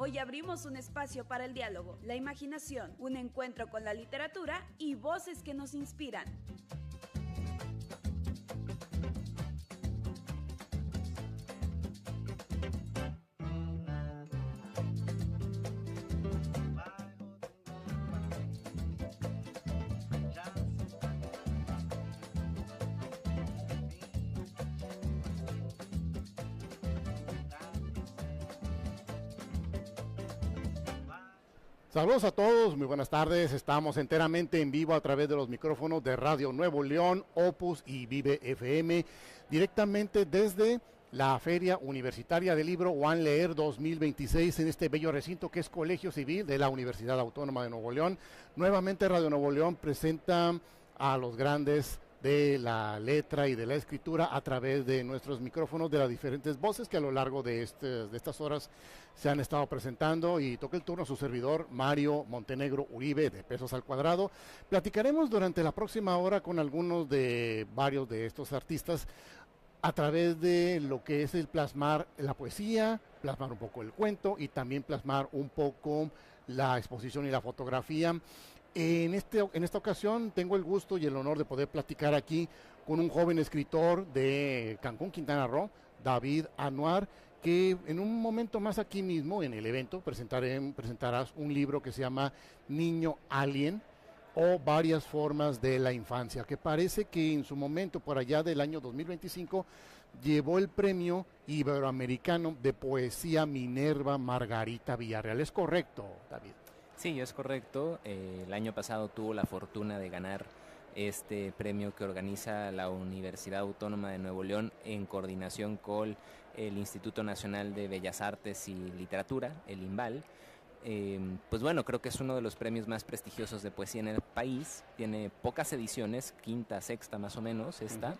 Hoy abrimos un espacio para el diálogo, la imaginación, un encuentro con la literatura y voces que nos inspiran. Saludos a todos, muy buenas tardes. Estamos enteramente en vivo a través de los micrófonos de Radio Nuevo León, Opus y Vive FM, directamente desde la Feria Universitaria del Libro One Leer 2026 en este bello recinto que es Colegio Civil de la Universidad Autónoma de Nuevo León. Nuevamente Radio Nuevo León presenta a los grandes de la letra y de la escritura a través de nuestros micrófonos, de las diferentes voces que a lo largo de estas horas se han estado presentando, y toca el turno a su servidor Mario Montenegro Uribe de Pesos al Cuadrado. Platicaremos durante la próxima hora con varios de estos artistas a través de lo que es el plasmar la poesía, plasmar un poco el cuento y también plasmar un poco la exposición y la fotografía. En esta ocasión tengo el gusto y el honor de poder platicar aquí con un joven escritor de Cancún, Quintana Roo, David Anuar, que en un momento más aquí mismo en el evento presentarás un libro que se llama Niño Alien o Varias Formas de la Infancia, que parece que en su momento, por allá del año 2025, llevó el premio iberoamericano de poesía Minerva Margarita Villarreal. ¿Es correcto, David? Sí, es correcto. El año pasado tuvo la fortuna de ganar este premio que organiza la Universidad Autónoma de Nuevo León en coordinación con el Instituto Nacional de Bellas Artes y Literatura, el INVAL. Pues bueno, creo que es uno de los premios más prestigiosos de poesía en el país. Tiene pocas ediciones, quinta, sexta más o menos esta.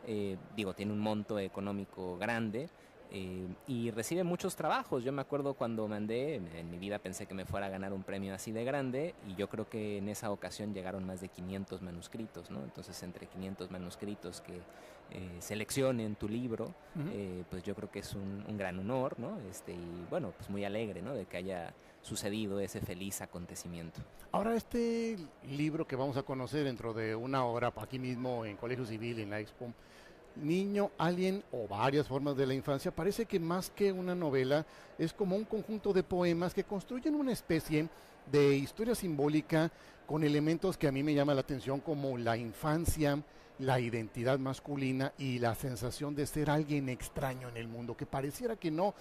Tiene un monto económico grande. Y recibe muchos trabajos. Yo me acuerdo cuando mandé, en mi vida pensé que me fuera a ganar un premio así de grande, y yo creo que en esa ocasión llegaron más de 500 manuscritos, ¿no? Entonces, entre 500 manuscritos que seleccionen tu libro, pues yo creo que es un gran honor, ¿no? Y bueno, pues muy alegre, ¿no? De que haya sucedido ese feliz acontecimiento. Ahora, este libro que vamos a conocer dentro de una hora aquí mismo en Colegio Civil, en la Expo, Niño Alien o Varias Formas de la Infancia, parece que más que una novela es como un conjunto de poemas que construyen una especie de historia simbólica con elementos que a mí me llaman la atención, como la infancia, la identidad masculina y la sensación de ser alguien extraño en el mundo, que pareciera que no,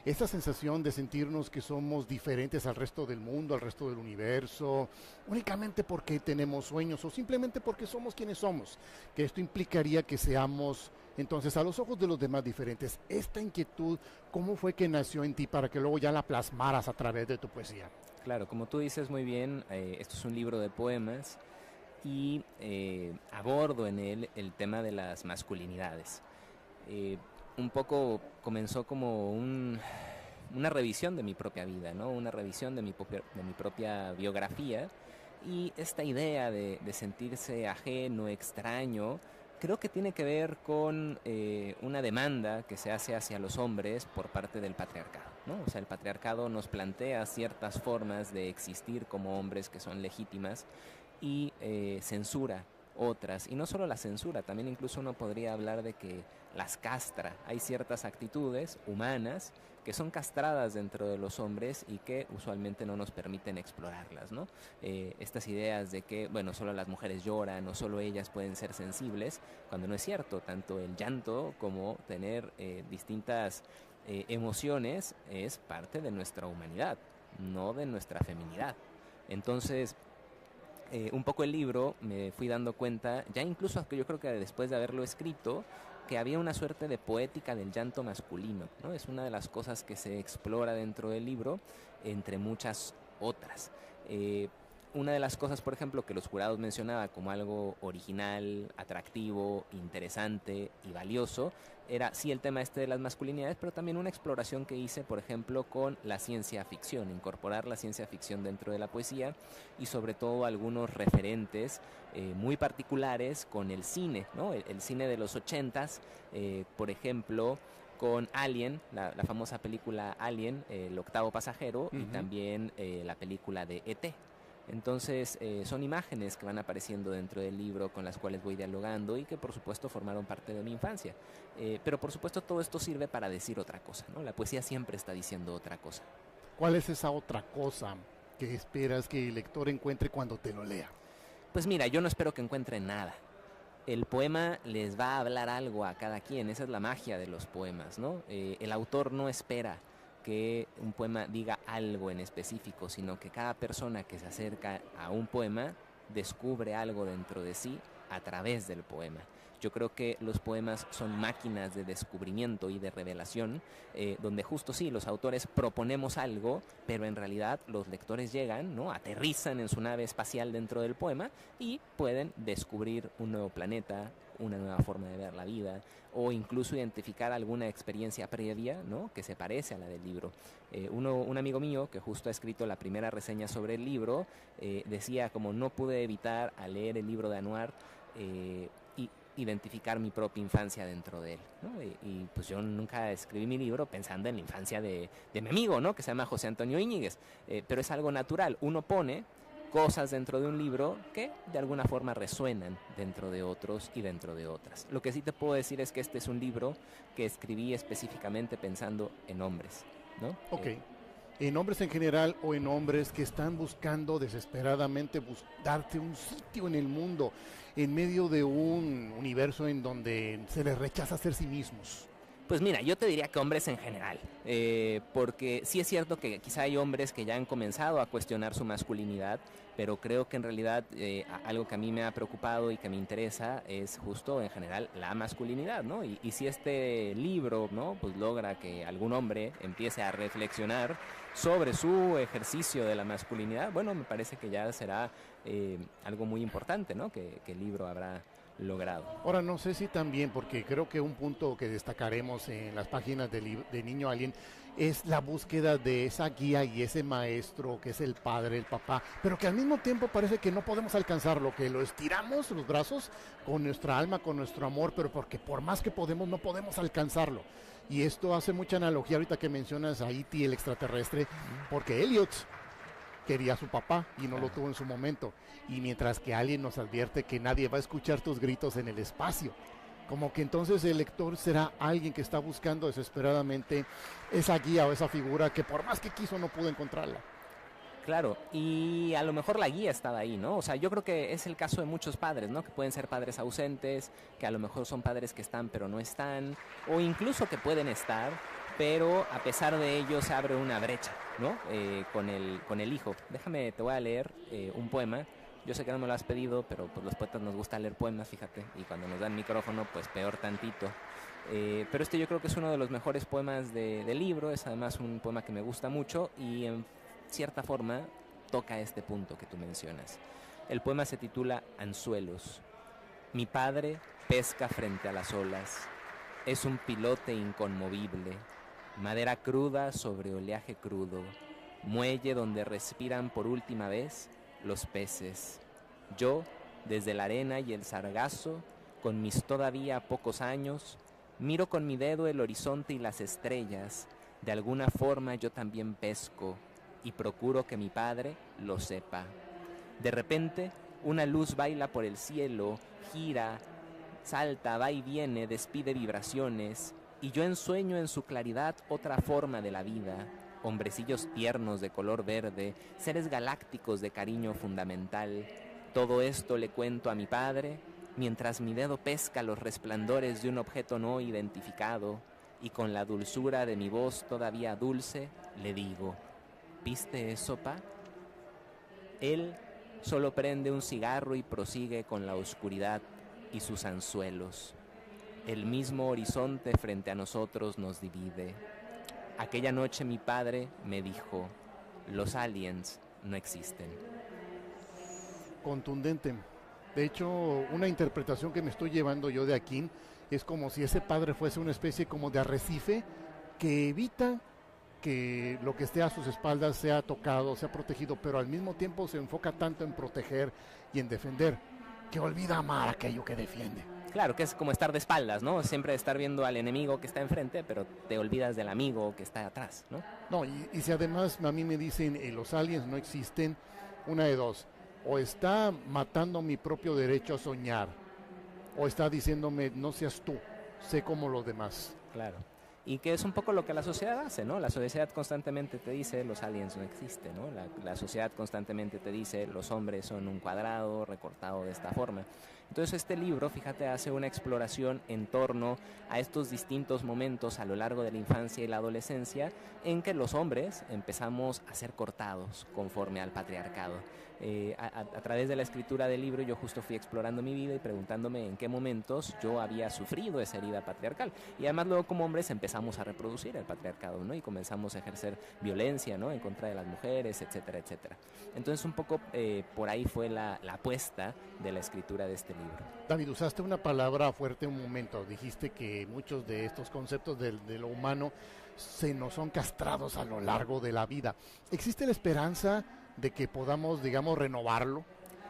esa sensación de sentirnos que somos diferentes al resto del mundo, al resto del universo, únicamente porque tenemos sueños o simplemente porque somos quienes somos, que esto implicaría que seamos entonces a los ojos de los demás diferentes. Esta inquietud, ¿cómo fue que nació en ti para que luego ya la plasmaras a través de tu poesía? Claro, como tú dices muy bien, esto es un libro de poemas y abordo en él el tema de las masculinidades. Un poco comenzó como una revisión de mi propia vida, ¿no? Una revisión de mi propia biografía, y esta idea de sentirse ajeno, extraño, creo que tiene que ver con una demanda que se hace hacia los hombres por parte del patriarcado, ¿no? O sea, el patriarcado nos plantea ciertas formas de existir como hombres que son legítimas y censura otras. Y no solo la censura, también incluso uno podría hablar de que las castra. Hay ciertas actitudes humanas que son castradas dentro de los hombres y que usualmente no nos permiten explorarlas, ¿no? Estas ideas de que, bueno, solo las mujeres lloran o solo ellas pueden ser sensibles, cuando no es cierto. Tanto el llanto como tener distintas emociones es parte de nuestra humanidad, no de nuestra feminidad. Entonces, un poco el libro me fui dando cuenta, ya incluso yo creo que después de haberlo escrito, que había una suerte de poética del llanto masculino, ¿no? Es una de las cosas que se explora dentro del libro, entre muchas otras. Una de las cosas, por ejemplo, que los jurados mencionaba como algo original, atractivo, interesante y valioso, era sí el tema de las masculinidades, pero también una exploración que hice, por ejemplo, con la ciencia ficción, incorporar la ciencia ficción dentro de la poesía, y sobre todo algunos referentes muy particulares con el cine, ¿no? El cine de los 80s, por ejemplo, con Alien, la famosa película Alien, El octavo pasajero, y también la película de E.T. Entonces son imágenes que van apareciendo dentro del libro con las cuales voy dialogando y que por supuesto formaron parte de mi infancia. Pero por supuesto todo esto sirve para decir otra cosa, ¿no? La poesía siempre está diciendo otra cosa. ¿Cuál es esa otra cosa que esperas que el lector encuentre cuando te lo lea? Pues mira, yo no espero que encuentren nada. El poema les va a hablar algo a cada quien, esa es la magia de los poemas, ¿no? El autor no espera que un poema diga algo en específico, sino que cada persona que se acerca a un poema descubre algo dentro de sí a través del poema. Yo creo que los poemas son máquinas de descubrimiento y de revelación, donde justo sí, los autores proponemos algo, pero en realidad los lectores llegan, ¿no? Aterrizan en su nave espacial dentro del poema y pueden descubrir un nuevo planeta, una nueva forma de ver la vida, o incluso identificar alguna experiencia previa, ¿no? Que se parece a la del libro. Un amigo mío que justo ha escrito la primera reseña sobre el libro, decía como no pude evitar al leer el libro de Anouar, identificar mi propia infancia dentro de él, ¿no? Y pues yo nunca escribí mi libro pensando en la infancia de mi amigo, ¿no? Que se llama José Antonio Íñiguez, pero es algo natural. Uno pone cosas dentro de un libro que de alguna forma resuenan dentro de otros y dentro de otras. Lo que sí te puedo decir es que este es un libro que escribí específicamente pensando en hombres, ¿no? Ok. ¿En hombres en general o en hombres que están buscando desesperadamente darte un sitio en el mundo en medio de un universo en donde se les rechaza ser sí mismos? Pues mira, yo te diría que hombres en general, porque sí es cierto que quizá hay hombres que ya han comenzado a cuestionar su masculinidad, pero creo que en realidad algo que a mí me ha preocupado y que me interesa es justo en general la masculinidad, ¿no? Y si este libro, ¿no? Pues logra que algún hombre empiece a reflexionar sobre su ejercicio de la masculinidad, bueno, me parece que ya será algo muy importante, ¿no? Que el libro habrá logrado. Ahora, no sé si también, porque creo que un punto que destacaremos en las páginas de Niño Alien es la búsqueda de esa guía y ese maestro que es el padre, el papá, pero que al mismo tiempo parece que no podemos alcanzarlo, que lo estiramos los brazos con nuestra alma, con nuestro amor, pero porque por más que podemos, no podemos alcanzarlo. Y esto hace mucha analogía ahorita que mencionas a E.T. el extraterrestre, porque Elliot quería a su papá y no lo tuvo en su momento, y mientras que alguien nos advierte que nadie va a escuchar tus gritos en el espacio, como que entonces el lector será alguien que está buscando desesperadamente esa guía o esa figura que por más que quiso no pudo encontrarla. Claro, y a lo mejor la guía estaba ahí, ¿no? O sea, yo creo que es el caso de muchos padres, ¿no? Que pueden ser padres ausentes, que a lo mejor son padres que están pero no están, o incluso que pueden estar, pero a pesar de ello se abre una brecha, ¿no? Con el hijo. Déjame, te voy a leer un poema. Yo sé que no me lo has pedido, pero pues los poetas nos gusta leer poemas, fíjate, y cuando nos dan micrófono, pues peor tantito. Pero yo creo que es uno de los mejores poemas del libro, es además un poema que me gusta mucho y en cierta forma toca este punto que tú mencionas. El poema se titula Anzuelos. Mi padre pesca frente a las olas. Es un pilote inconmovible. Madera cruda sobre oleaje crudo. Muelle donde respiran por última vez los peces. Yo, desde la arena y el sargazo, con mis todavía pocos años, miro con mi dedo el horizonte y las estrellas. De alguna forma yo también pesco y procuro que mi padre lo sepa. De repente, una luz baila por el cielo, gira, salta, va y viene, despide vibraciones, y yo ensueño en su claridad otra forma de la vida, hombrecillos tiernos de color verde, seres galácticos de cariño fundamental. Todo esto le cuento a mi padre, mientras mi dedo pesca los resplandores de un objeto no identificado, y con la dulzura de mi voz todavía dulce, le digo: ¿viste eso, pa? Él solo prende un cigarro y prosigue con la oscuridad y sus anzuelos. El mismo horizonte frente a nosotros nos divide. Aquella noche mi padre me dijo: los aliens no existen. Contundente. De hecho, una interpretación que me estoy llevando yo de Aquín es como si ese padre fuese una especie como de arrecife que evita que lo que esté a sus espaldas sea tocado, sea protegido, pero al mismo tiempo se enfoca tanto en proteger y en defender, que olvida amar aquello que defiende. Claro, que es como estar de espaldas, ¿no? Siempre estar viendo al enemigo que está enfrente, pero te olvidas del amigo que está atrás, ¿no? No, y si además a mí me dicen los aliens no existen, una de dos, o está matando mi propio derecho a soñar, o está diciéndome no seas tú, sé como los demás. Claro. Y que es un poco lo que la sociedad hace, ¿no? La sociedad constantemente te dice los aliens no existen, ¿no? La sociedad constantemente te dice los hombres son un cuadrado recortado de esta forma. Entonces este libro, fíjate, hace una exploración en torno a estos distintos momentos a lo largo de la infancia y la adolescencia en que los hombres empezamos a ser cortados conforme al patriarcado. A través de la escritura del libro yo justo fui explorando mi vida y preguntándome en qué momentos yo había sufrido esa herida patriarcal. Y además luego como hombres empezamos a reproducir el patriarcado, ¿no? Y comenzamos a ejercer violencia, ¿no? En contra de las mujeres, etcétera, etcétera. Entonces un poco por ahí fue la apuesta de la escritura de este libro. David, usaste una palabra fuerte un momento, dijiste que muchos de estos conceptos de lo humano se nos son castrados a lo largo de la vida. ¿Existe la esperanza de que podamos, digamos, renovarlo?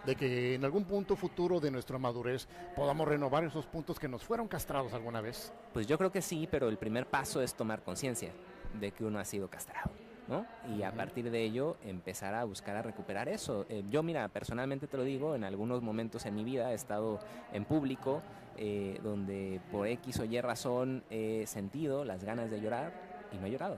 De que en algún punto futuro de nuestra madurez podamos renovar esos puntos que nos fueron castrados alguna vez. Pues yo creo que sí, pero el primer paso es tomar conciencia de que uno ha sido castrado, ¿no? Y a partir de ello empezar a buscar a recuperar eso. Yo, mira, personalmente te lo digo, en algunos momentos en mi vida he estado en público donde por X o Y razón he sentido las ganas de llorar y no he llorado,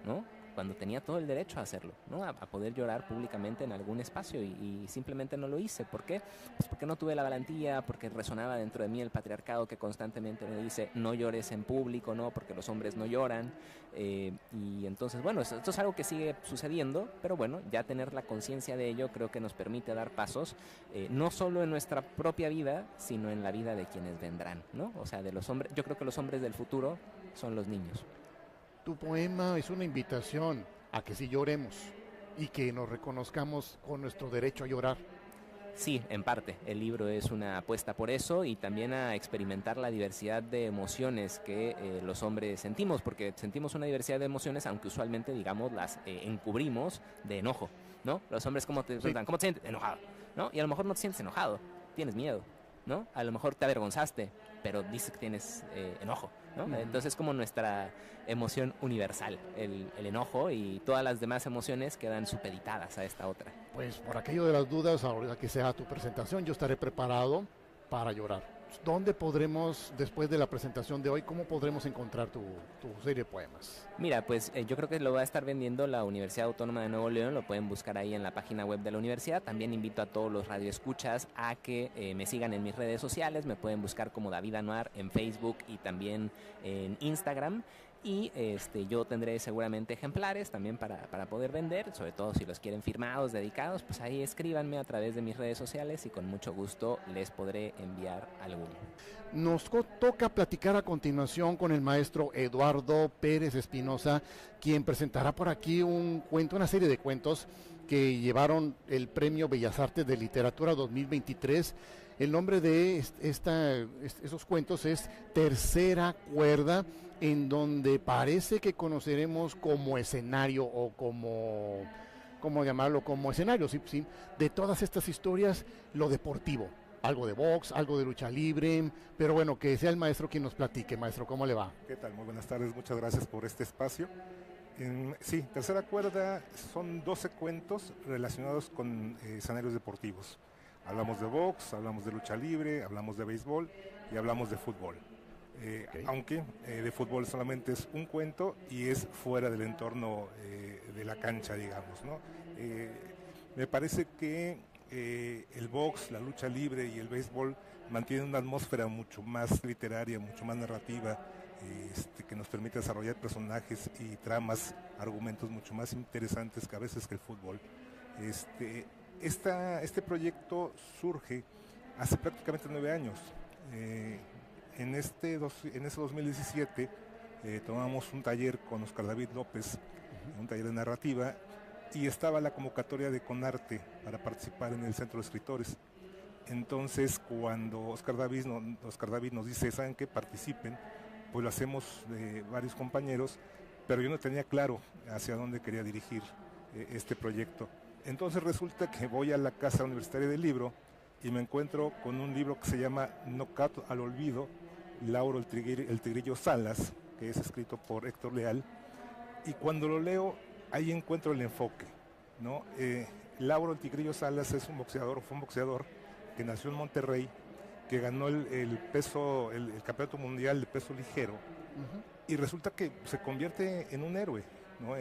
¿no? Cuando tenía todo el derecho a hacerlo, ¿no? A poder llorar públicamente en algún espacio y simplemente no lo hice. ¿Por qué? Pues porque no tuve la valentía, porque resonaba dentro de mí el patriarcado que constantemente me dice no llores en público, ¿no? Porque los hombres no lloran. Y entonces, bueno, esto es algo que sigue sucediendo, pero bueno, ya tener la conciencia de ello creo que nos permite dar pasos, no solo en nuestra propia vida, sino en la vida de quienes vendrán, ¿no? O sea, de los hombres, yo creo que los hombres del futuro son los niños. Tu poema es una invitación a que sí lloremos y que nos reconozcamos con nuestro derecho a llorar. Sí, en parte. El libro es una apuesta por eso y también a experimentar la diversidad de emociones que los hombres sentimos, porque sentimos una diversidad de emociones, aunque usualmente, digamos, las encubrimos de enojo, ¿no? Los hombres, ¿cómo te preguntan? ¿Cómo te sientes? Enojado, ¿no? Y a lo mejor no te sientes enojado, tienes miedo, ¿no? A lo mejor te avergonzaste, pero dices que tienes enojo, ¿no? Entonces es como nuestra emoción universal, el enojo, y todas las demás emociones quedan supeditadas a esta otra. Pues por aquello de las dudas, ahora que sea tu presentación, yo estaré preparado para llorar. ¿Dónde podremos, después de la presentación de hoy, cómo podremos encontrar tu serie de poemas? Mira, pues yo creo que lo va a estar vendiendo la Universidad Autónoma de Nuevo León, lo pueden buscar ahí en la página web de la universidad. También invito a todos los radioescuchas a que me sigan en mis redes sociales, me pueden buscar como David Anuar en Facebook y también en Instagram. Y yo tendré seguramente ejemplares también para poder vender, sobre todo si los quieren firmados, dedicados, pues ahí escríbanme a través de mis redes sociales y con mucho gusto les podré enviar alguno. Nos toca platicar a continuación con el maestro Eduardo Pérez Espinosa, quien presentará por aquí un cuento, una serie de cuentos que llevaron el Premio Bellas Artes de Literatura 2023. El nombre de esos cuentos es Tercera Cuerda, en donde parece que conoceremos como escenario o ¿cómo llamarlo? Como escenario, sí, de todas estas historias, lo deportivo. Algo de box, algo de lucha libre, pero bueno, que sea el maestro quien nos platique. Maestro, ¿cómo le va? ¿Qué tal? Muy buenas tardes, muchas gracias por este espacio. Sí, Tercera Cuerda son 12 cuentos relacionados con escenarios deportivos. Hablamos de box, hablamos de lucha libre, hablamos de béisbol y hablamos de fútbol. Okay. Aunque de fútbol solamente es un cuento y es fuera del entorno de la cancha, digamos, ¿no? Me parece que el box, la lucha libre y el béisbol mantienen una atmósfera mucho más literaria, mucho más narrativa, que nos permite desarrollar personajes y tramas, argumentos mucho más interesantes que a veces que el fútbol. Este proyecto surge hace prácticamente 9 años. En ese 2017 tomamos un taller con Oscar David López, un taller de narrativa, y estaba la convocatoria de Conarte para participar en el Centro de Escritores. Entonces, cuando Oscar David nos dice, ¿saben qué? Participen, pues lo hacemos varios compañeros, pero yo no tenía claro hacia dónde quería dirigir este proyecto. Entonces resulta que voy a la Casa Universitaria del Libro y me encuentro con un libro que se llama Knockout al olvido, Lauro el Tigrillo Salas, que es escrito por Héctor Leal, y cuando lo leo, ahí encuentro el enfoque, ¿no? Lauro el Tigrillo Salas fue un boxeador que nació en Monterrey, que ganó el campeonato mundial de peso ligero, y resulta que se convierte en un héroe, ¿no?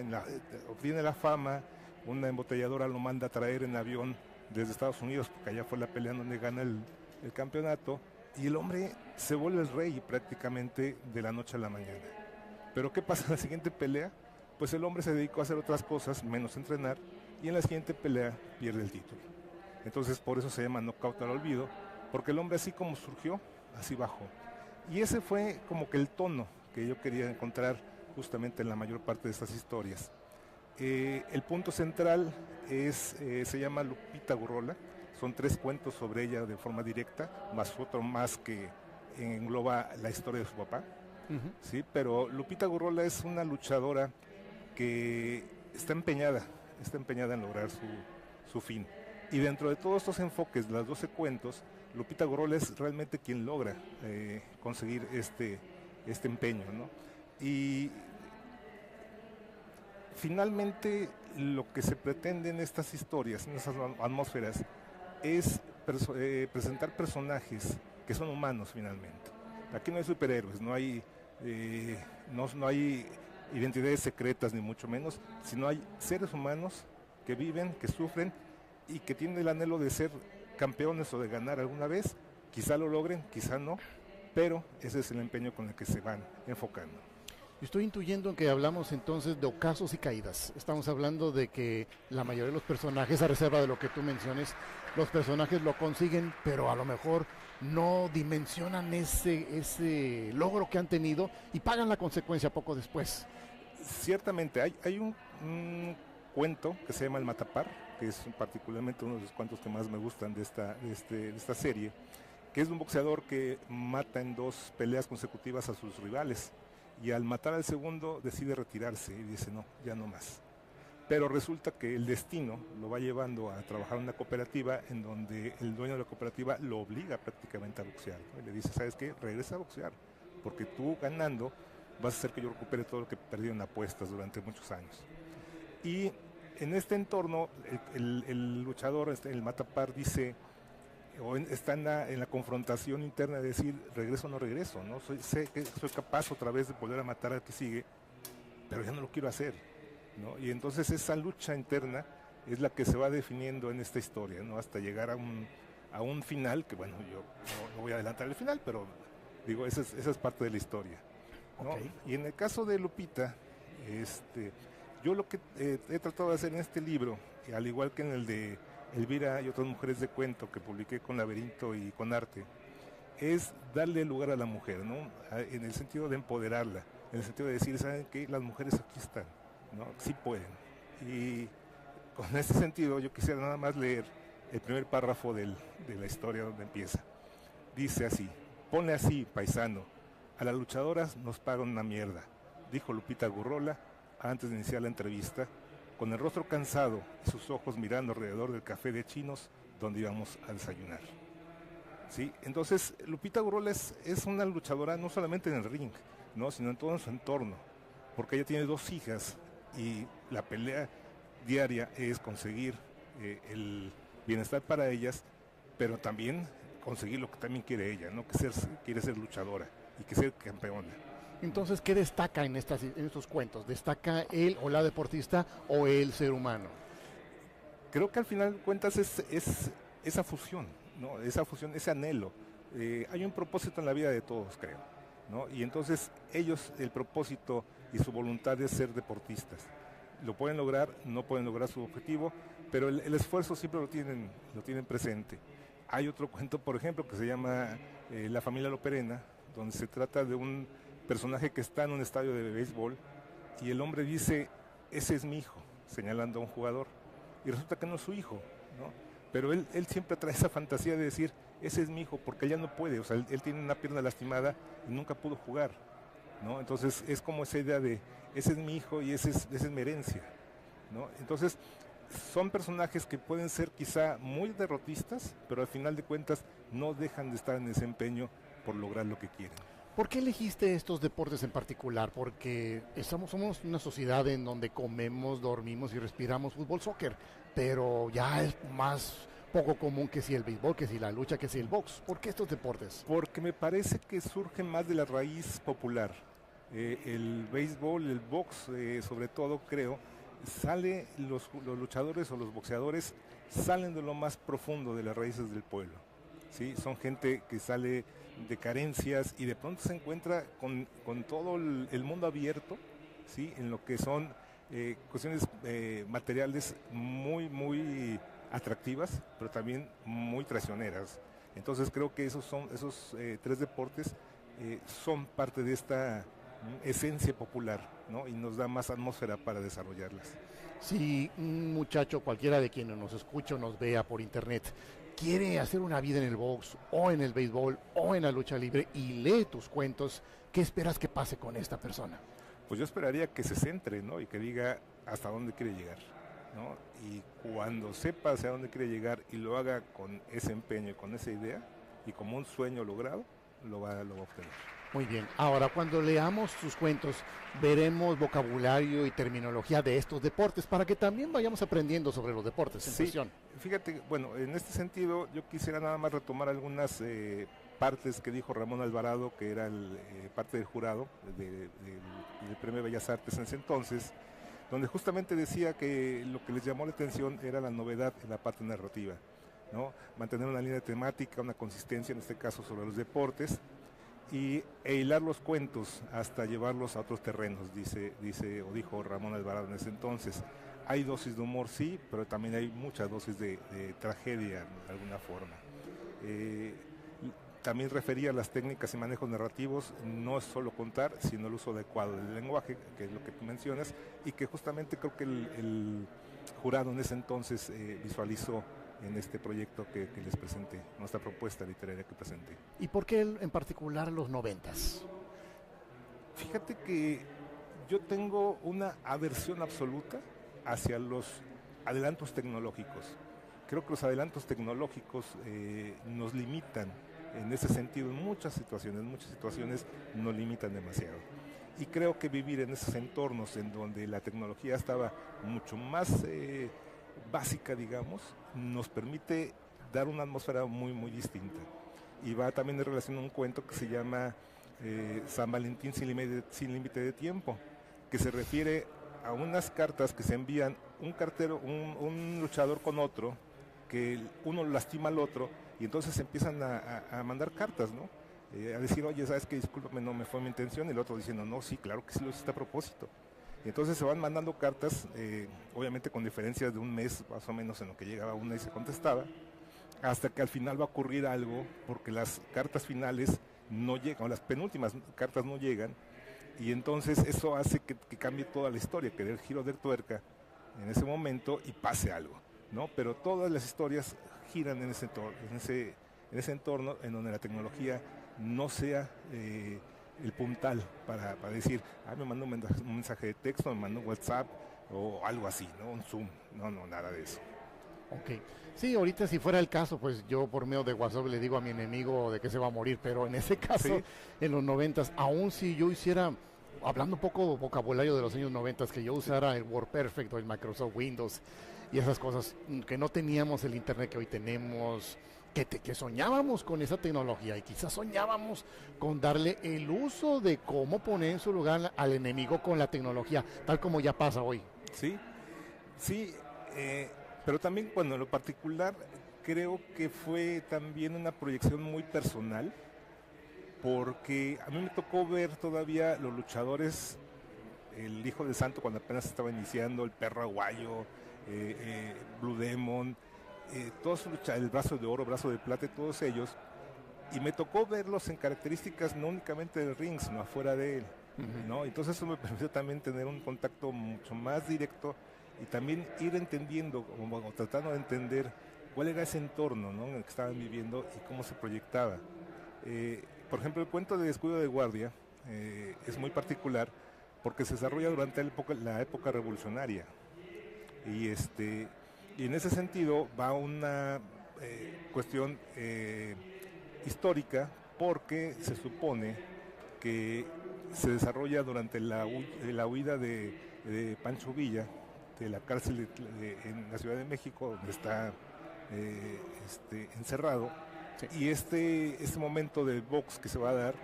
Obtiene la fama, una embotelladora lo manda a traer en avión desde Estados Unidos, porque allá fue la pelea donde gana el campeonato, y el hombre se vuelve el rey prácticamente de la noche a la mañana. Pero ¿qué pasa en la siguiente pelea? Pues el hombre se dedicó a hacer otras cosas, menos entrenar, y en la siguiente pelea pierde el título. Entonces por eso se llama Knockout al olvido, porque el hombre así como surgió, así bajó. Y ese fue como que el tono que yo quería encontrar justamente en la mayor parte de estas historias. El punto central se llama Lupita Gurrola. Son 3 cuentos sobre ella de forma directa, más otro más que engloba la historia de su papá. ¿Sí? Pero Lupita Gurrola es una luchadora que está empeñada en lograr su fin. Y dentro de todos estos enfoques, de las 12 cuentos, Lupita Gurrola es realmente quien logra conseguir este empeño, ¿no? Y finalmente lo que se pretende en estas historias, en esas atmósferas, es presentar personajes que son humanos finalmente. Aquí no hay superhéroes, no hay identidades secretas ni mucho menos, sino hay seres humanos que viven, que sufren y que tienen el anhelo de ser campeones o de ganar alguna vez. Quizá lo logren, quizá no, pero ese es el empeño con el que se van enfocando. Estoy intuyendo que hablamos entonces de ocasos y caídas. Estamos hablando de que la mayoría de los personajes, a reserva de lo que tú menciones, los personajes lo consiguen, pero a lo mejor no dimensionan ese logro que han tenido y pagan la consecuencia poco después. Ciertamente, hay un cuento que se llama El Matapar, que es particularmente uno de los cuentos que más me gustan de esta serie, que es de un boxeador que mata en 2 peleas consecutivas a sus rivales, y al matar al segundo decide retirarse y dice no, ya no más. Pero resulta que el destino lo va llevando a trabajar en una cooperativa en donde el dueño de la cooperativa lo obliga prácticamente a boxear, ¿no? Y le dice, ¿sabes qué? Regresa a boxear, porque tú ganando vas a hacer que yo recupere todo lo que perdí en apuestas durante muchos años. Y en este entorno, el luchador, el Matapar, dice, o está en la confrontación interna de decir, regreso o no regreso, ¿no? Sé que soy capaz otra vez de volver a matar al que sigue, pero ya no lo quiero hacer, ¿no? Y entonces esa lucha interna es la que se va definiendo en esta historia, ¿no? Hasta llegar a un final, que bueno, yo no voy a adelantar el final, pero digo, esa es parte de la historia, ¿no? Okay. Y en el caso de Lupita, yo lo que he tratado de hacer en este libro, al igual que en el de Elvira y otras mujeres de cuento que publiqué con Laberinto y con Arte, es darle lugar a la mujer, ¿no? En el sentido de empoderarla, en el sentido de decir, ¿saben qué? Las mujeres aquí están, ¿no? Sí pueden. Y con ese sentido yo quisiera nada más leer el primer párrafo de la historia donde empieza. Dice así: pone así, paisano, a las luchadoras nos pagan una mierda, dijo Lupita Gurrola antes de iniciar la entrevista, con el rostro cansado y sus ojos mirando alrededor del café de chinos donde íbamos a desayunar. ¿Sí? Entonces, Lupita Gurrola es una luchadora no solamente en el ring, ¿no? Sino en todo su entorno, porque ella tiene 2 hijas y la pelea diaria es conseguir el bienestar para ellas, pero también conseguir lo que también quiere ella, ¿no? Quiere ser luchadora y que ser campeona. Entonces, ¿qué destaca en estos cuentos? ¿Destaca él o la deportista o el ser humano? Creo que al final de cuentas es esa fusión, ¿no? Esa fusión, ese anhelo. Hay un propósito en la vida de todos, creo, ¿no? Y entonces ellos, el propósito y su voluntad es ser deportistas. Lo pueden lograr, no pueden lograr su objetivo, pero el esfuerzo siempre lo tienen presente. Hay otro cuento, por ejemplo, que se llama La familia Loperena, donde se trata de un personaje que está en un estadio de béisbol y el hombre dice, ese es mi hijo, señalando a un jugador, y resulta que no es su hijo, ¿no? Pero él siempre trae esa fantasía de decir, ese es mi hijo, porque él ya no puede, o sea, él tiene una pierna lastimada y nunca pudo jugar, ¿no? Entonces es como esa idea de, ese es mi hijo y esa es mi herencia, ¿no? Entonces son personajes que pueden ser quizá muy derrotistas, pero al final de cuentas no dejan de estar en ese empeño por lograr lo que quieren. ¿Por qué elegiste estos deportes en particular? Porque somos una sociedad en donde comemos, dormimos y respiramos fútbol, soccer, pero ya es más poco común que si el béisbol, que si la lucha, que si el box. ¿Por qué estos deportes? Porque me parece que surgen más de la raíz popular. El béisbol, el box, sobre todo creo, los luchadores o los boxeadores salen de lo más profundo de las raíces del pueblo. ¿Sí? Son gente que sale de carencias y de pronto se encuentra con todo el mundo abierto, ¿sí? En lo que son cuestiones materiales muy atractivas, pero también muy traicioneras. Entonces creo que esos tres deportes son parte de esta esencia popular, ¿no? Y nos da más atmósfera para desarrollarlas. Si un muchacho, cualquiera de quienes nos escucha o nos vea por internet, quiere hacer una vida en el box o en el béisbol o en la lucha libre y lee tus cuentos, ¿qué esperas que pase con esta persona? Pues yo esperaría que se centre, ¿no? Y que diga hasta dónde quiere llegar, ¿no? Y cuando sepa hacia dónde quiere llegar y lo haga con ese empeño y con esa idea y como un sueño logrado, lo va a obtener. Muy bien. Ahora, cuando leamos tus cuentos, veremos vocabulario y terminología de estos deportes para que también vayamos aprendiendo sobre los deportes en cuestión. Fíjate, bueno, en este sentido yo quisiera nada más retomar algunas partes que dijo Ramón Alvarado, que era parte del jurado del Premio Bellas Artes en ese entonces, donde justamente decía que lo que les llamó la atención era la novedad en la parte narrativa, ¿no? Mantener una línea temática, una consistencia, en este caso sobre los deportes, e hilar los cuentos hasta llevarlos a otros terrenos, dijo Ramón Alvarado en ese entonces. Hay dosis de humor, sí, pero también hay muchas dosis de tragedia, de alguna forma. También refería a las técnicas y manejos narrativos, no es solo contar, sino el uso adecuado del lenguaje, que es lo que tú mencionas, y que justamente creo que el jurado en ese entonces visualizó en este proyecto que les presenté, nuestra propuesta literaria que presenté. ¿Y por qué en particular los 90s? Fíjate que yo tengo una aversión absoluta hacia los adelantos tecnológicos. Creo que los adelantos tecnológicos nos limitan en ese sentido, en muchas situaciones nos limitan demasiado. Y creo que vivir en esos entornos en donde la tecnología estaba mucho más básica, digamos, nos permite dar una atmósfera muy distinta. Y va también en relación a un cuento que se llama San Valentín sin límite de tiempo, que se refiere a unas cartas que se envían un luchador con otro, que uno lastima al otro, y entonces empiezan a mandar cartas, ¿no? A decir, oye, ¿sabes qué? Discúlpame, no me fue mi intención, y el otro diciendo, no, sí, claro que sí lo hiciste a propósito. Y entonces se van mandando cartas, obviamente con diferencias de un mes más o menos en lo que llegaba una y se contestaba, hasta que al final va a ocurrir algo, porque las cartas finales no llegan, o las penúltimas cartas no llegan, y entonces eso hace que cambie toda la historia, que dé el giro de tuerca en ese momento y pase algo, ¿no? Pero todas las historias giran en ese entorno en donde la tecnología no sea el puntal para decir, me mandó un mensaje de texto, me mandó un WhatsApp o algo así, ¿no? Un Zoom, no, nada de eso. Ok, sí, ahorita si fuera el caso, pues yo por medio de WhatsApp le digo a mi enemigo de que se va a morir, pero en ese caso, sí, en los 90s, aún si yo hiciera, hablando un poco vocabulario de los años 90s, que yo usara el WordPerfect o el Microsoft Windows y esas cosas, que no teníamos el internet que hoy tenemos, que soñábamos con esa tecnología y quizás soñábamos con darle el uso de cómo poner en su lugar al enemigo con la tecnología, tal como ya pasa hoy. Sí, pero también, bueno, en lo particular creo que fue también una proyección muy personal, porque a mí me tocó ver todavía los luchadores, el Hijo del Santo cuando apenas estaba iniciando, el Perro Aguayo, Blue Demon, todos el Brazo de Oro, Brazo de Plata, todos ellos, y me tocó verlos en características no únicamente del ring, sino afuera de él, ¿no? Entonces eso me permitió también tener un contacto mucho más directo y también ir entendiendo, o tratando de entender cuál era ese entorno, ¿no?, en el que estaban viviendo y cómo se proyectaba. Por ejemplo, el cuento de Descuido de Guardia es muy particular porque se desarrolla durante la época revolucionaria. Y Y en ese sentido va una cuestión histórica, porque se supone que se desarrolla durante la huida de Pancho Villa de la cárcel en la Ciudad de México, donde está encerrado. Sí. Y este momento del box que se va a dar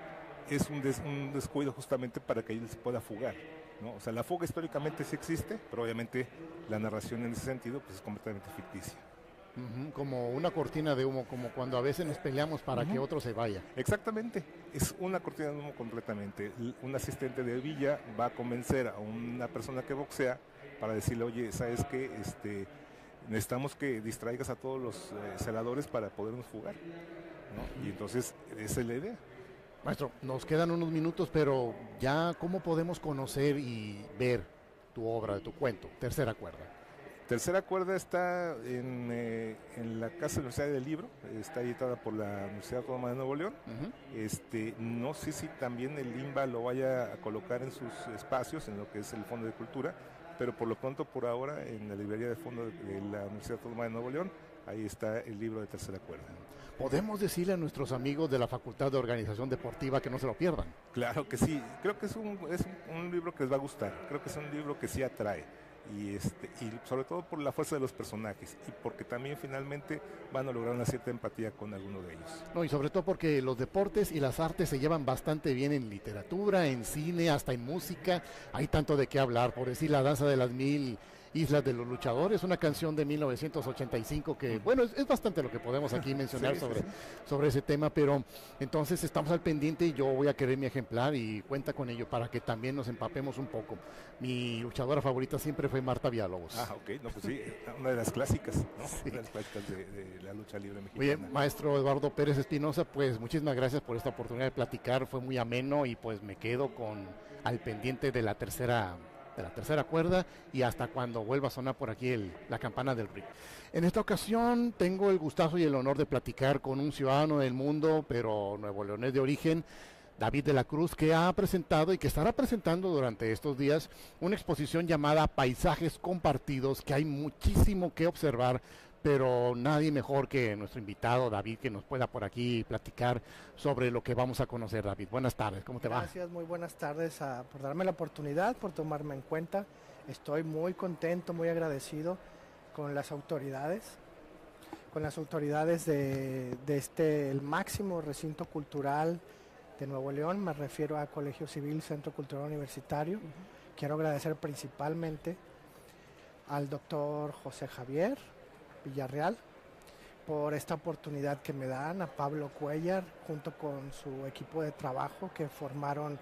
es un descuido justamente para que él se pueda fugar, ¿no? O sea, la fuga históricamente sí existe, pero obviamente la narración en ese sentido pues es completamente ficticia. Como una cortina de humo, como cuando a veces nos peleamos para que otro se vaya. Exactamente, es una cortina de humo completamente. Un asistente de Villa va a convencer a una persona que boxea para decirle, oye, ¿sabes qué? Necesitamos que distraigas a todos los celadores para podernos fugar, ¿no? Y entonces esa es la idea. Maestro, nos quedan unos minutos, pero ya, ¿cómo podemos conocer y ver tu obra, tu cuento, Tercera Cuerda? Tercera Cuerda está en la Casa de la Universidad del Libro, está editada por la Universidad Autónoma de Nuevo León. No sé si también el INBA lo vaya a colocar en sus espacios, en lo que es el Fondo de Cultura, pero por lo pronto, por ahora, en la librería de fondo de la Universidad Autónoma de Nuevo León, ahí está el libro de Tercera Cuerda. ¿Podemos decirle a nuestros amigos de la Facultad de Organización Deportiva que no se lo pierdan? Claro que sí, creo que es un libro que les va a gustar, creo que es un libro que sí atrae. Y sobre todo por la fuerza de los personajes y porque también finalmente van a lograr una cierta empatía con alguno de ellos. No, y sobre todo porque los deportes y las artes se llevan bastante bien en literatura, en cine, hasta en música. Hay tanto de qué hablar, por decir La Danza de las Mil Islas de los Luchadores, una canción de 1985 que, bueno, es bastante lo que podemos aquí mencionar sobre ese tema, pero entonces estamos al pendiente y yo voy a querer mi ejemplar y cuenta con ello para que también nos empapemos un poco. Mi luchadora favorita siempre fue Marta Villalobos. Ok, no, pues sí, una de las clásicas, ¿no? Sí. Una de las clásicas de la lucha libre mexicana. Oye, maestro Eduardo Pérez Espinosa, pues muchísimas gracias por esta oportunidad de platicar, fue muy ameno y pues me quedo al pendiente de la tercera cuerda y hasta cuando vuelva a sonar por aquí la campana del ring. En esta ocasión tengo el gustazo y el honor de platicar con un ciudadano del mundo, pero nuevoleonés de origen, David de la Cruz, que ha presentado y que estará presentando durante estos días una exposición llamada Paisajes Compartidos, que hay muchísimo que observar, pero nadie mejor que nuestro invitado David, que nos pueda por aquí platicar sobre lo que vamos a conocer. David, buenas tardes, ¿cómo te va? Gracias, muy buenas tardes por darme la oportunidad, por tomarme en cuenta. Estoy muy contento, muy agradecido con las autoridades de el máximo recinto cultural de Nuevo León. Me refiero a Colegio Civil Centro Cultural Universitario. Quiero agradecer principalmente al doctor José Javier Villarreal por esta oportunidad que me dan, a Pablo Cuellar junto con su equipo de trabajo, que formaron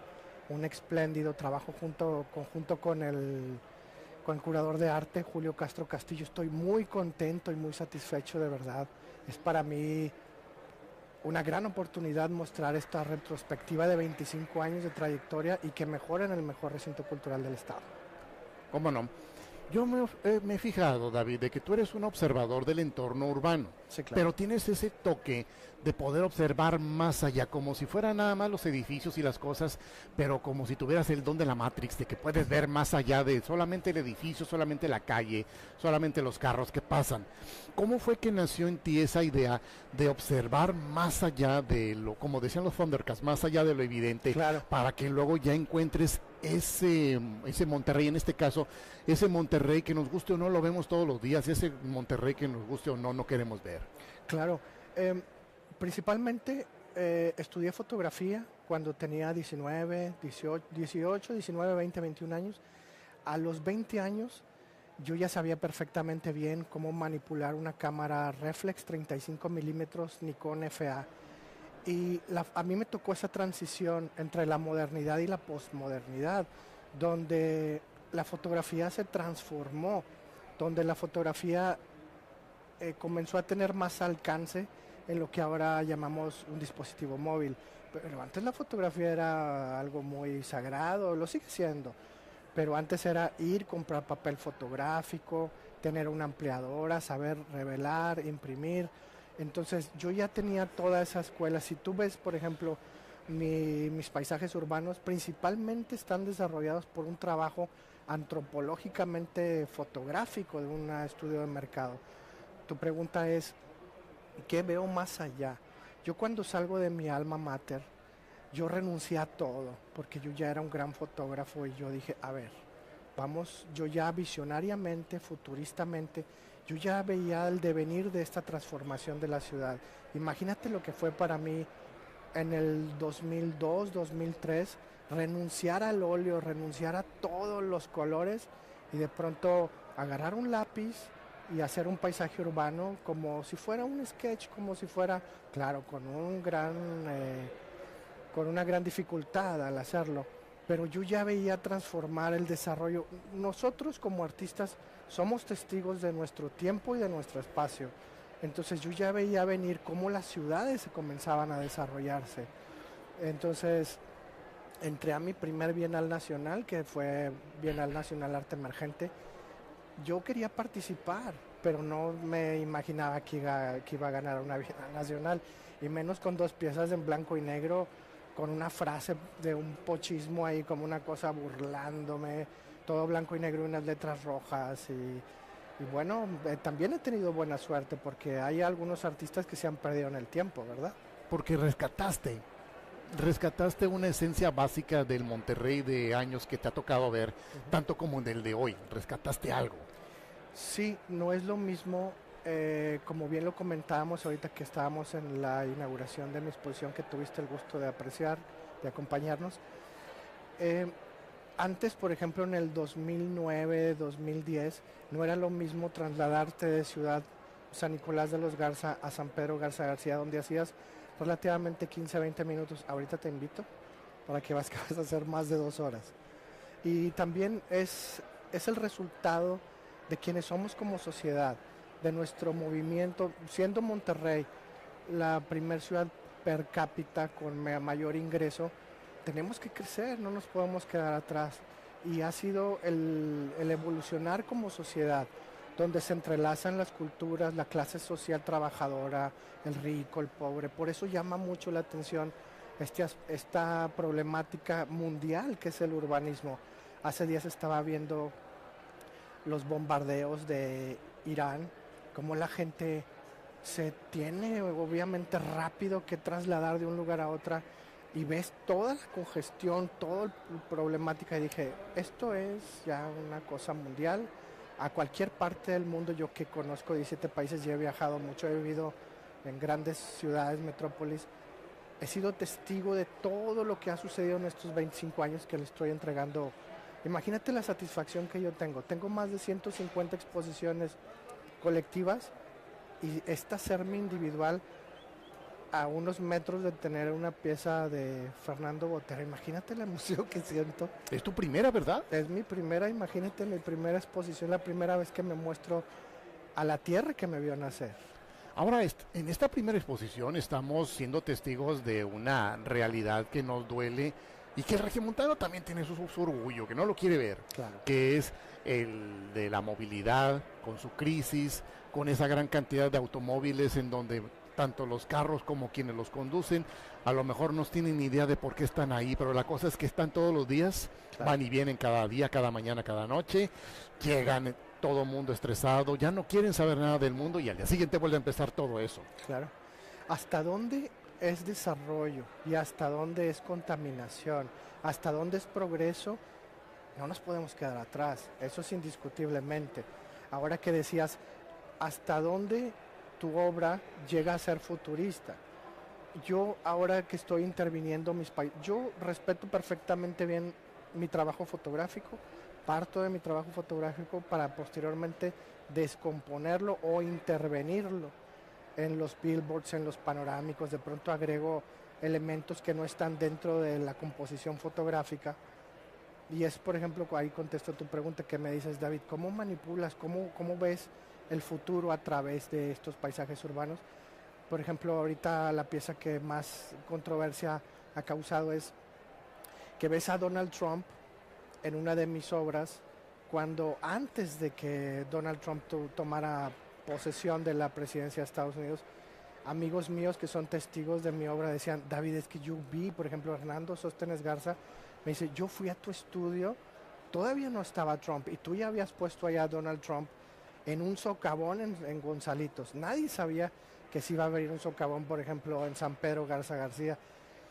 un espléndido trabajo junto con el curador de arte Julio Castro Castillo. Estoy muy contento y muy satisfecho, de verdad. Es para mí una gran oportunidad mostrar esta retrospectiva de 25 años de trayectoria y que mejoren el mejor recinto cultural del estado. ¿Cómo no? Yo me he fijado, David, de que tú eres un observador del entorno urbano, sí, claro, pero tienes ese toque de poder observar más allá, como si fueran nada más los edificios y las cosas, pero como si tuvieras el don de la Matrix, de que puedes ver más allá de solamente el edificio, solamente la calle, solamente los carros que pasan. ¿Cómo fue que nació en ti esa idea de observar más allá de lo, como decían los Thundercats, más allá de lo evidente, claro, para que luego ya encuentres ese Monterrey, en este caso, ese Monterrey que nos guste o no lo vemos todos los días, ese Monterrey que nos guste o no queremos ver? Claro, principalmente estudié fotografía cuando tenía 19, 20, 21 años. A los 20 años yo ya sabía perfectamente bien cómo manipular una cámara reflex 35 milímetros Nikon FA. Y a mí me tocó esa transición entre la modernidad y la posmodernidad, donde la fotografía se transformó, donde la fotografía comenzó a tener más alcance en lo que ahora llamamos un dispositivo móvil. Pero antes la fotografía era algo muy sagrado, lo sigue siendo, pero antes era comprar papel fotográfico, tener una ampliadora, saber revelar, imprimir. Entonces yo ya tenía toda esa escuela. Si tú ves, por ejemplo, mis paisajes urbanos principalmente están desarrollados por un trabajo antropológicamente fotográfico de un estudio de mercado. Tu pregunta es, ¿qué veo más allá? Yo cuando salgo de mi alma mater, yo renuncié a todo, porque yo ya era un gran fotógrafo y yo dije, a ver, vamos, yo ya visionariamente, futuristamente, yo ya veía el devenir de esta transformación de la ciudad. Imagínate lo que fue para mí en el 2002, 2003, renunciar al óleo, renunciar a todos los colores y de pronto agarrar un lápiz y hacer un paisaje urbano como si fuera un sketch, como si fuera, claro, con una gran dificultad al hacerlo, pero yo ya veía transformar el desarrollo. Nosotros como artistas somos testigos de nuestro tiempo y de nuestro espacio. Entonces yo ya veía venir cómo las ciudades se comenzaban a desarrollarse. Entonces entré a mi primer Bienal Nacional, que fue Bienal Nacional Arte Emergente. Yo quería participar, pero no me imaginaba que iba a ganar una Bienal Nacional, y menos con 2 piezas en blanco y negro, con una frase de un pochismo ahí, como una cosa burlándome, todo blanco y negro y unas letras rojas. Y bueno, también he tenido buena suerte porque hay algunos artistas que se han perdido en el tiempo, ¿verdad? Porque rescataste una esencia básica del Monterrey de años que te ha tocado ver, tanto como en el de hoy. Rescataste algo. Sí, no es lo mismo, como bien lo comentábamos ahorita que estábamos en la inauguración de mi exposición, que tuviste el gusto de apreciar, de acompañarnos. Antes, por ejemplo, en el 2009, 2010, no era lo mismo trasladarte de Ciudad San Nicolás de los Garza a San Pedro Garza García, donde hacías relativamente 15, 20 minutos. Ahorita te invito para que vas a hacer más de 2 horas. Y también es el resultado de quienes somos como sociedad, de nuestro movimiento, siendo Monterrey la primer ciudad per cápita con mayor ingreso. Tenemos que crecer, no nos podemos quedar atrás. Y ha sido el evolucionar como sociedad, donde se entrelazan las culturas, la clase social trabajadora, el rico, el pobre. Por eso llama mucho la atención esta problemática mundial que es el urbanismo. Hace días estaba viendo los bombardeos de Irán, cómo la gente se tiene obviamente rápido que trasladar de un lugar a otra, y ves toda la congestión, toda la problemática, y dije, esto es ya una cosa mundial. A cualquier parte del mundo, yo que conozco 17 países y he viajado mucho, he vivido en grandes ciudades, metrópolis, he sido testigo de todo lo que ha sucedido en estos 25 años que le estoy entregando. Imagínate la satisfacción que yo tengo. Tengo más de 150 exposiciones colectivas y esta serme individual a unos metros de tener una pieza de Fernando Botero. Imagínate la emoción que siento. Es tu primera, ¿verdad? Es mi primera, imagínate, mi primera exposición, la primera vez que me muestro a la tierra que me vio nacer. Ahora, en esta primera exposición estamos siendo testigos de una realidad que nos duele y que el regiomontano también tiene su orgullo, que no lo quiere ver, Claro. que es el de la movilidad, con su crisis, con esa gran cantidad de automóviles en donde tanto los carros como quienes los conducen a lo mejor no tienen ni idea de por qué están ahí, pero la cosa es que están todos los días, Claro. van y vienen cada día, cada mañana, cada noche, llegan todo el mundo estresado, ya no quieren saber nada del mundo y al día siguiente vuelve a empezar todo eso. Claro. ¿Hasta dónde es desarrollo y hasta dónde es contaminación? ¿Hasta dónde es progreso? No nos podemos quedar atrás, eso es indiscutiblemente. Ahora que decías, ¿hasta dónde tu obra llega a ser futurista? Yo ahora que estoy interviniendo yo respeto perfectamente bien mi trabajo fotográfico, parto de mi trabajo fotográfico para posteriormente descomponerlo o intervenirlo en los billboards, en los panorámicos. De pronto agrego elementos que no están dentro de la composición fotográfica. Y es, por ejemplo, ahí contesto tu pregunta que me dices, David, ¿cómo manipulas, cómo ves el futuro a través de estos paisajes urbanos? Por ejemplo, ahorita la pieza que más controversia ha causado es que ves a Donald Trump en una de mis obras, cuando antes de que Donald Trump tomara posesión de la presidencia de Estados Unidos, amigos míos que son testigos de mi obra decían, David, es que yo vi, por ejemplo, Hernando Sóstenes Garza, me dice, yo fui a tu estudio todavía no estaba Trump y tú ya habías puesto allá a Donald Trump en un socavón en Gonzalitos. Nadie sabía que se iba a abrir un socavón, por ejemplo, en San Pedro Garza García,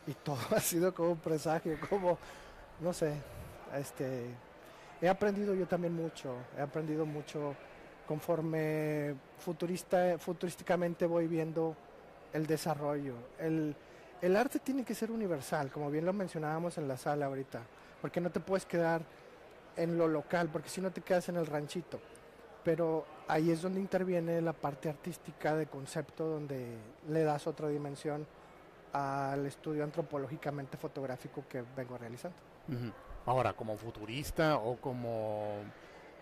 y todo ha sido como un presagio, como, no sé, he aprendido yo también mucho, conforme futurísticamente voy viendo el desarrollo. El arte tiene que ser universal, como bien lo mencionábamos en la sala ahorita, porque no te puedes quedar en lo local, porque si no te quedas en el ranchito. Pero ahí es donde interviene la parte artística de concepto, donde le das otra dimensión al estudio antropológicamente fotográfico que vengo realizando. Uh-huh. Ahora, como futurista o como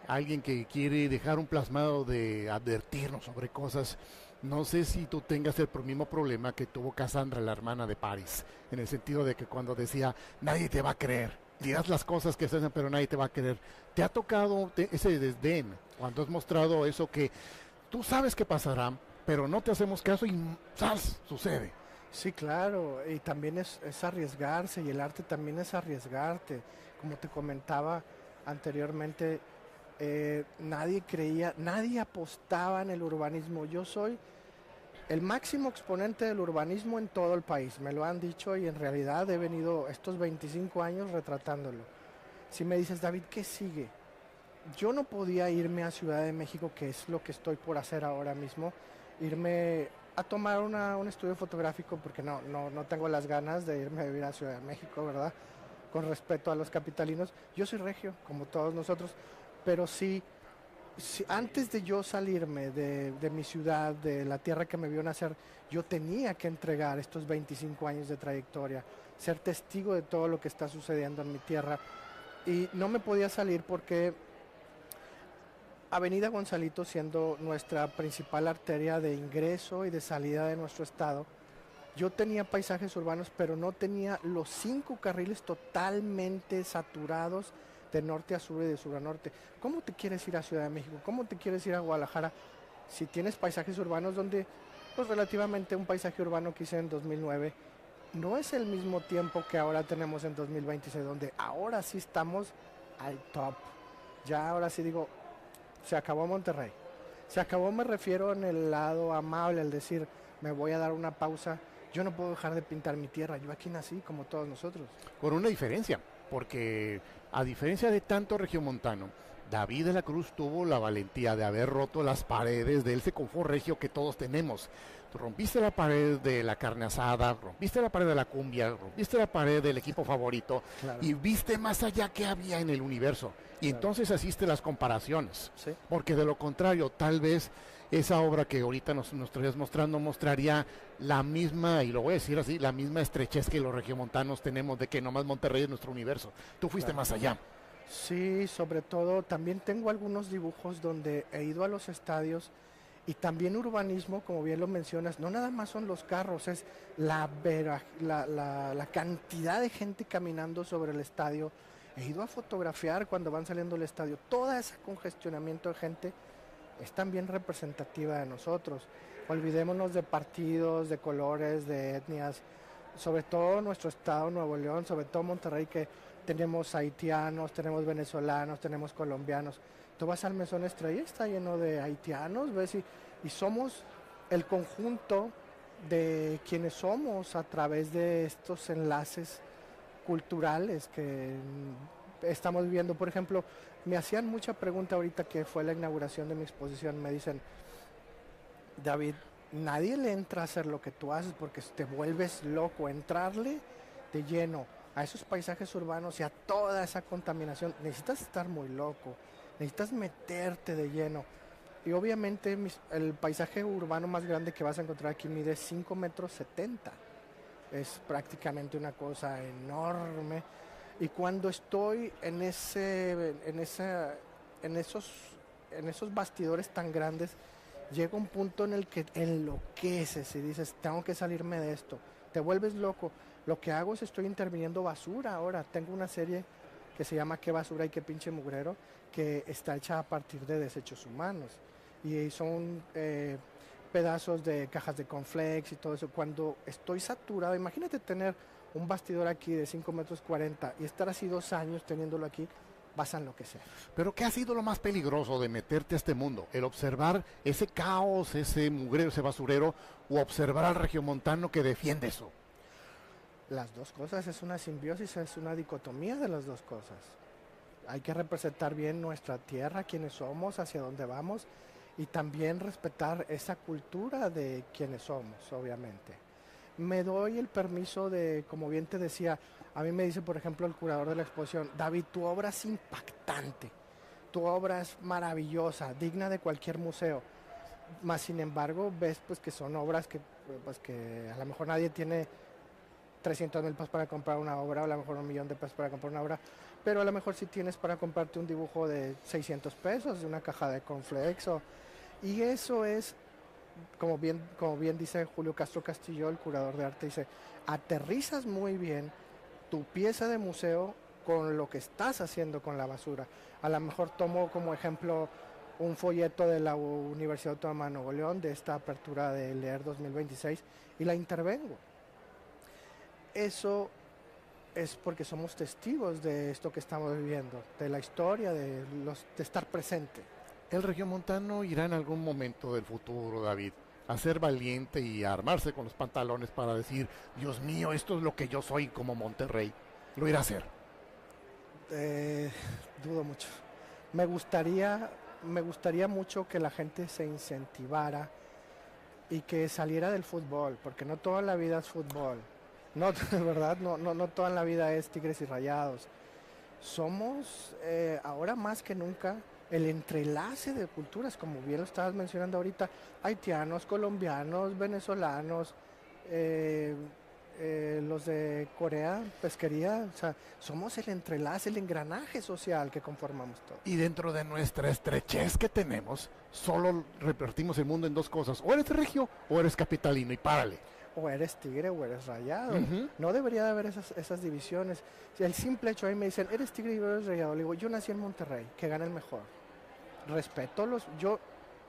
alguien que quiere dejar un plasmado de advertirnos sobre cosas, no sé si tú tengas el mismo problema que tuvo Cassandra, la hermana de Paris, en el sentido de que cuando decía, nadie te va a creer, dirás las cosas que se hacen, pero nadie te va a creer. ¿Te ha tocado ese desdén cuando has mostrado eso que tú sabes que pasará, pero no te hacemos caso y ¡zas! Sucede? Sí, claro, y también es arriesgarse, y el arte también es arriesgarte. Como te comentaba anteriormente, nadie apostaba en el urbanismo. Yo soy el máximo exponente del urbanismo en todo el país, me lo han dicho, y en realidad he venido estos 25 años retratándolo. Si me dices, David, ¿qué sigue? Yo no podía irme a Ciudad de México, que es lo que estoy por hacer ahora mismo, irme a tomar un estudio fotográfico, porque no tengo las ganas de irme a vivir a Ciudad de México, ¿verdad? Con respeto a los capitalinos. Yo soy regio, como todos nosotros, pero sí, antes de yo salirme de mi ciudad, de la tierra que me vio nacer, yo tenía que entregar estos 25 años de trayectoria, ser testigo de todo lo que está sucediendo en mi tierra, y no me podía salir porque Avenida Gonzalito, siendo nuestra principal arteria de ingreso y de salida de nuestro estado, yo tenía paisajes urbanos, pero no tenía los 5 carriles totalmente saturados de norte a sur y de sur a norte. ¿Cómo te quieres ir a Ciudad de México? ¿Cómo te quieres ir a Guadalajara si tienes paisajes urbanos donde, pues relativamente un paisaje urbano que hice en 2009 no es el mismo tiempo que ahora tenemos en 2026, donde ahora sí estamos al top? Ya ahora sí digo, se acabó Monterrey. Se acabó, me refiero en el lado amable, el decir, me voy a dar una pausa. Yo no puedo dejar de pintar mi tierra, yo aquí nací como todos nosotros. Con una diferencia, porque a diferencia de tanto regiomontano, David de la Cruz tuvo la valentía de haber roto las paredes de ese confort regio que todos tenemos. Tú rompiste la pared de la carne asada, rompiste la pared de la cumbia, rompiste la pared del equipo favorito, claro, y viste más allá que había en el universo. Y claro, entonces hiciste las comparaciones. Sí. Porque de lo contrario, tal vez esa obra que ahorita nos estarías mostrando mostraría la misma, y lo voy a decir así, la misma estrechez que los regiomontanos tenemos de que nomás Monterrey es nuestro universo. Tú fuiste más allá. Sí, sobre todo también tengo algunos dibujos donde he ido a los estadios, y también urbanismo, como bien lo mencionas, no nada más son los carros, es la cantidad de gente caminando sobre el estadio. He ido a fotografiar cuando van saliendo del estadio. Todo ese congestionamiento de gente es también representativa de nosotros. Olvidémonos de partidos, de colores, de etnias, sobre todo nuestro estado, Nuevo León, sobre todo Monterrey, que tenemos haitianos, tenemos venezolanos, tenemos colombianos. Tú vas al Mesón Estrella, está lleno de haitianos, ves, y somos el conjunto de quienes somos a través de estos enlaces culturales que estamos viviendo. Por ejemplo, me hacían mucha pregunta ahorita que fue la inauguración de mi exposición. Me dicen, David, nadie le entra a hacer lo que tú haces porque te vuelves loco. Entrarle de lleno a esos paisajes urbanos y a toda esa contaminación, necesitas estar muy loco, necesitas meterte de lleno. Y obviamente el paisaje urbano más grande que vas a encontrar aquí mide 5,70 metros. Es prácticamente una cosa enorme. Y cuando estoy en esos bastidores tan grandes, llega un punto en el que enloqueces y dices, tengo que salirme de esto. Te vuelves loco. Lo que hago es estoy interviniendo basura ahora. Tengo una serie que se llama Qué basura y qué pinche mugrero, que está hecha a partir de desechos humanos. Y son pedazos de cajas de cornflakes y todo eso. Cuando estoy saturado, imagínate tener un bastidor aquí de 5,40 metros y estar así 2 años teniéndolo aquí, vas a enloquecer. Pero ¿qué ha sido lo más peligroso de meterte a este mundo? ¿El observar ese caos, ese mugrero, ese basurero, o observar al regiomontano que defiende eso? Las dos cosas, es una simbiosis, es una dicotomía de las dos cosas. Hay que representar bien nuestra tierra, quiénes somos, hacia dónde vamos, y también respetar esa cultura de quienes somos, obviamente. Me doy el permiso de, como bien te decía, a mí me dice, por ejemplo, el curador de la exposición, David, tu obra es impactante, tu obra es maravillosa, digna de cualquier museo. Más sin embargo, ves pues que son obras que a lo mejor nadie tiene 300,000 pesos para comprar una obra, o a lo mejor 1,000,000 de pesos para comprar una obra, pero a lo mejor sí tienes para comprarte un dibujo de 600 pesos, de una caja de cornflakes, y eso es, como bien dice Julio Castro Castillo, el curador de arte, dice, aterrizas muy bien tu pieza de museo con lo que estás haciendo con la basura. A lo mejor tomo como ejemplo un folleto de la Universidad Autónoma de Nuevo León, de esta apertura de Leer 2026, y la intervengo. Eso es porque somos testigos de esto que estamos viviendo, de la historia, de estar presente. El regiomontano irá en algún momento del futuro, David, a ser valiente y a armarse con los pantalones para decir, Dios mío, esto es lo que yo soy como Monterrey. ¿Lo irá a hacer? Dudo mucho. Me gustaría mucho que la gente se incentivara y que saliera del fútbol, porque no toda la vida es fútbol. No, de verdad, no toda la vida es Tigres y Rayados. Somos ahora más que nunca el entrelace de culturas, como bien lo estabas mencionando ahorita, haitianos, colombianos, venezolanos, los de Corea, pesquería, o sea, somos el entrelace, el engranaje social que conformamos todo. Y dentro de nuestra estrechez que tenemos, solo repartimos el mundo en dos cosas, o eres regio o eres capitalino, y párale. O eres tigre o eres rayado. No debería de haber esas divisiones. El simple hecho, ahí me dicen, eres tigre y eres rayado. Le digo, yo nací en Monterrey, que gane el mejor. Respeto yo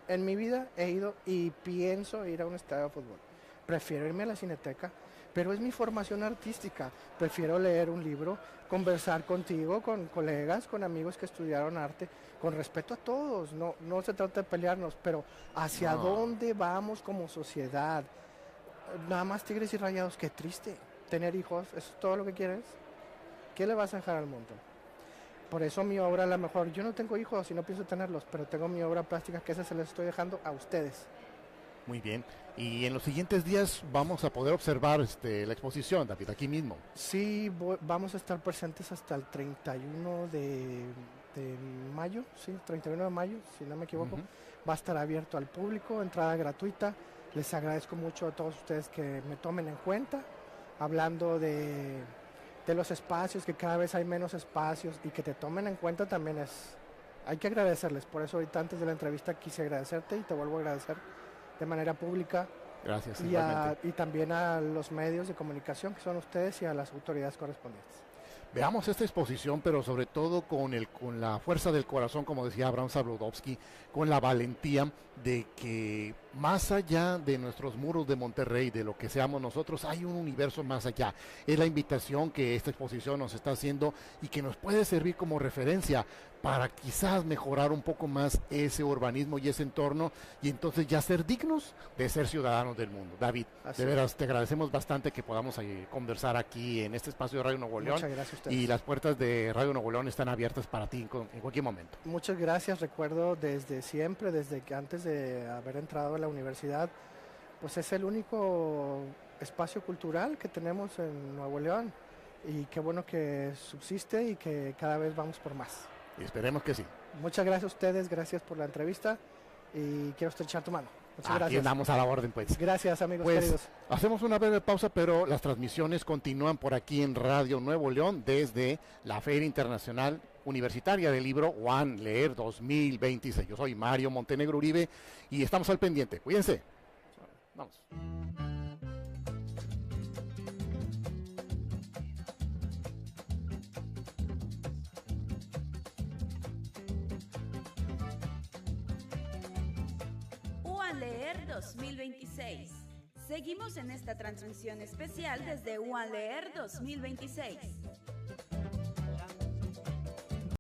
en mi vida he ido y pienso ir a un estadio de fútbol. Prefiero irme a la Cineteca, pero es mi formación artística. Prefiero leer un libro, conversar contigo, con colegas, con amigos que estudiaron arte, con respeto a todos. No se trata de pelearnos, pero hacia dónde vamos como sociedad. Nada más tigres y rayados, qué triste. Tener hijos, ¿eso es todo lo que quieres? ¿Qué le vas a dejar al mundo? Por eso mi obra, a lo mejor, yo no tengo hijos y no pienso tenerlos, pero tengo mi obra plástica que esa se la estoy dejando a ustedes. Muy bien. Y en los siguientes días vamos a poder observar la exposición, David, aquí mismo. Sí, vamos a estar presentes hasta el 31 de mayo, sí, 31 de mayo, si no me equivoco. Va a estar abierto al público, entrada gratuita. Les agradezco mucho a todos ustedes que me tomen en cuenta, hablando de los espacios, que cada vez hay menos espacios, y que te tomen en cuenta también hay que agradecerles. Por eso ahorita antes de la entrevista quise agradecerte y te vuelvo a agradecer de manera pública. Gracias. Y también a los medios de comunicación que son ustedes y a las autoridades correspondientes. Veamos esta exposición, pero sobre todo con la fuerza del corazón, como decía Abraham Sabludowski, con la valentía de que más allá de nuestros muros de Monterrey, de lo que seamos nosotros, hay un universo más allá. Es la invitación que esta exposición nos está haciendo y que nos puede servir como referencia para quizás mejorar un poco más ese urbanismo y ese entorno, y entonces ya ser dignos de ser ciudadanos del mundo. David, de veras te agradecemos bastante que podamos conversar aquí en este espacio de Radio Nuevo León. Muchas gracias a ustedes. Y las puertas de Radio Nuevo León están abiertas para ti en cualquier momento. Muchas gracias. Recuerdo desde siempre, desde que antes de haber entrado a la universidad, pues es el único espacio cultural que tenemos en Nuevo León, y qué bueno que subsiste y que cada vez vamos por más. Y esperemos que sí. Muchas gracias a ustedes, gracias por la entrevista, y quiero estrechar tu mano. Muchas Aquí gracias. andamos a la orden, pues. Gracias, amigos Pues queridos. hacemos una breve pausa, pero las transmisiones continúan por aquí en Radio Nuevo León desde la Feria Internacional Universitaria del Libro One Leer 2026. Yo soy Mario Montenegro Uribe y estamos al pendiente. Cuídense. Vamos. Leer 2026. Seguimos en esta transmisión especial desde UAN Leer 2026.